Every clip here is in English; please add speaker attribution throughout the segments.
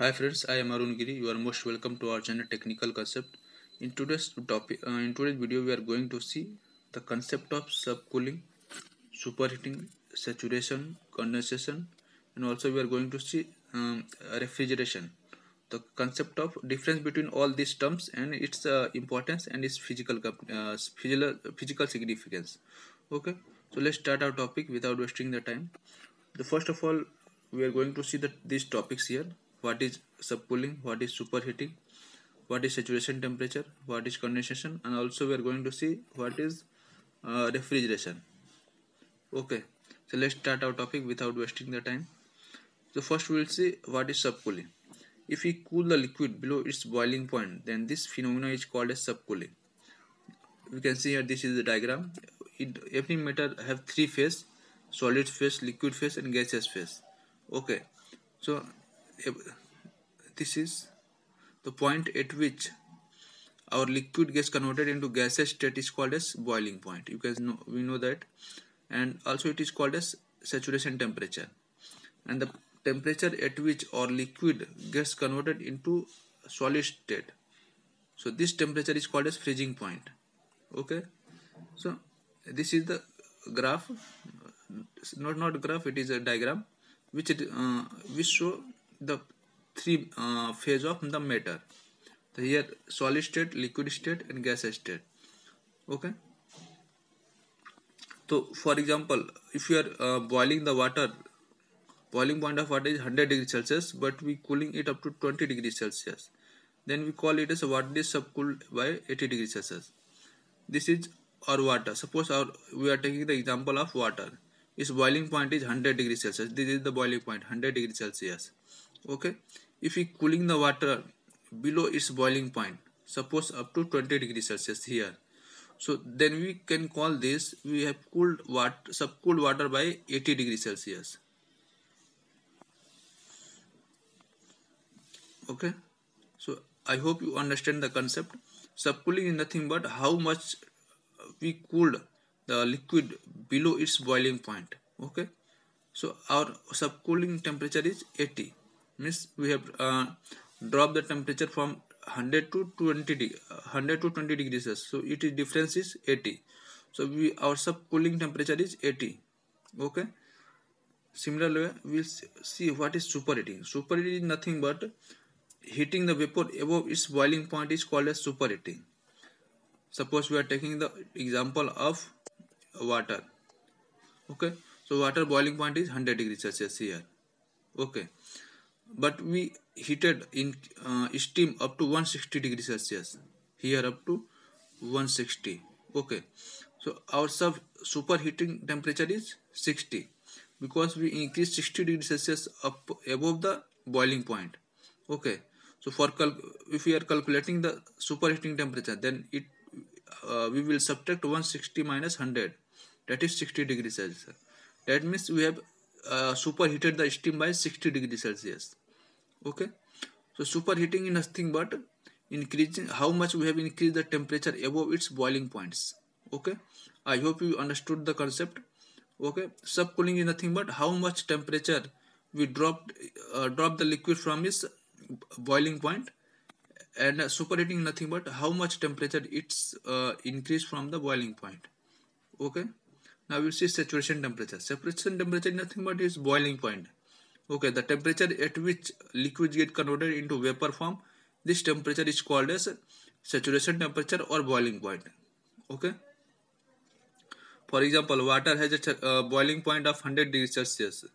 Speaker 1: Hi friends, I am Arun Giri. You are most welcome to our channel Technical Concept. In today's video, we are going to see the concept of subcooling, superheating, saturation, condensation, and also we are going to see refrigeration. The concept of difference between all these terms and its importance and its physical significance. Okay, so let's start our topic without wasting the time. The first of all, we are going to see these topics here. What is subcooling, what is superheating, what is saturation temperature, what is condensation, and also we are going to see what is refrigeration. Okay, so let's start our topic without wasting the time. So first we will see what is subcooling. If we cool the liquid below its boiling point, then this phenomena is called as subcooling. We can see here, this is the diagram. Every matter have three phase: solid phase, liquid phase, and gaseous phase. Okay, so this is the point at which our liquid gets converted into gaseous state is called as boiling point. You guys know, we know that. And also it is called as saturation temperature. And the temperature at which our liquid gets converted into solid state, so this temperature is called as freezing point. Okay, so this is the graph, not graph, it is a diagram which show the three phase of the matter. So here solid state, liquid state, and gaseous state. Okay, so for example, if you are boiling the water, boiling point of water is 100 degrees Celsius, but we cooling it up to 20 degrees Celsius, then we call it as water is subcooled by 80 degrees Celsius. This is our water. Suppose we are taking the example of water. Its boiling point is 100 degrees Celsius. This is the boiling point, 100 degrees Celsius. Okay, if we cooling the water below its boiling point, suppose up to 20 degrees Celsius here, so then we can call this, we have cooled water, subcooled water by 80 degrees Celsius. Okay, so I hope you understand the concept. Subcooling is nothing but how much we cooled the liquid below its boiling point. Okay, so our subcooling temperature is 80, means we have dropped the temperature from 100 to 20 degrees Celsius. So it is difference is 80. So our subcooling temperature is 80. Okay, similarly we'll see what is superheating. Superheating is nothing but heating the vapor above its boiling point is called as superheating. Suppose we are taking the example of water. Okay, so water boiling point is 100 degrees Celsius here. Okay, but we heated in steam up to 160 degrees Celsius here, up to 160. Okay, so our superheating temperature is 60 because we increase 60 degrees Celsius up above the boiling point. Okay, so if we are calculating the superheating temperature, then we will subtract 160 minus 100, that is 60 degrees Celsius. That means we have superheated the steam by 60 degrees Celsius. Okay, so superheating is nothing but increasing how much we have increased the temperature above its boiling points. Okay, I hope you understood the concept. Okay, subcooling is nothing but how much temperature we drop the liquid from its boiling point, and superheating nothing but how much temperature it's increased from the boiling point. Okay, now we'll see saturation temperature. Saturation temperature is nothing but its boiling point. Okay, the temperature at which liquids get converted into vapor form, this temperature is called as saturation temperature or boiling point. Okay, for example, water has a boiling point of 100 degrees Celsius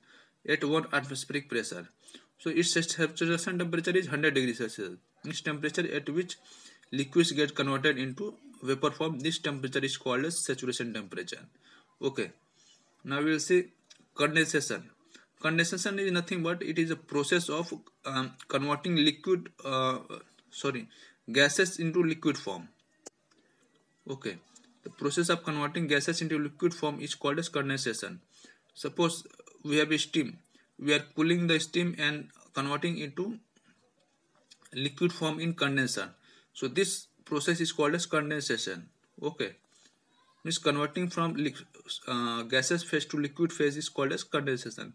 Speaker 1: at 1 atmospheric pressure. So its saturation temperature is 100 degrees Celsius. This temperature at which liquids get converted into vapor form, this temperature is called as saturation temperature. Okay, now we will see condensation. Condensation is nothing but it is a process of converting gases into liquid form. Okay, the process of converting gases into liquid form is called as condensation. Suppose we have a steam, we are cooling the steam and converting into liquid form in condenser. So this process is called as condensation. Okay, means converting from gaseous phase to liquid phase is called as condensation.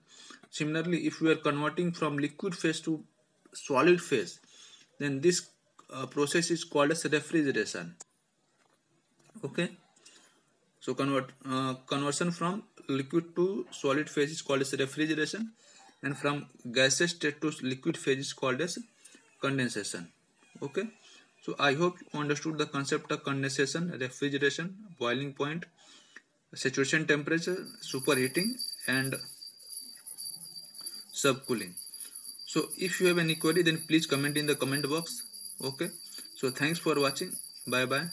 Speaker 1: Similarly, if we are converting from liquid phase to solid phase, then this process is called as refrigeration. Okay, so conversion from liquid to solid phase is called as refrigeration, and from gaseous state to liquid phase is called as condensation. Okay, so I hope you understood the concept of condensation, refrigeration, boiling point, saturation temperature, superheating, and subcooling. So if you have any query, then please comment in the comment box. Okay, so thanks for watching. Bye bye.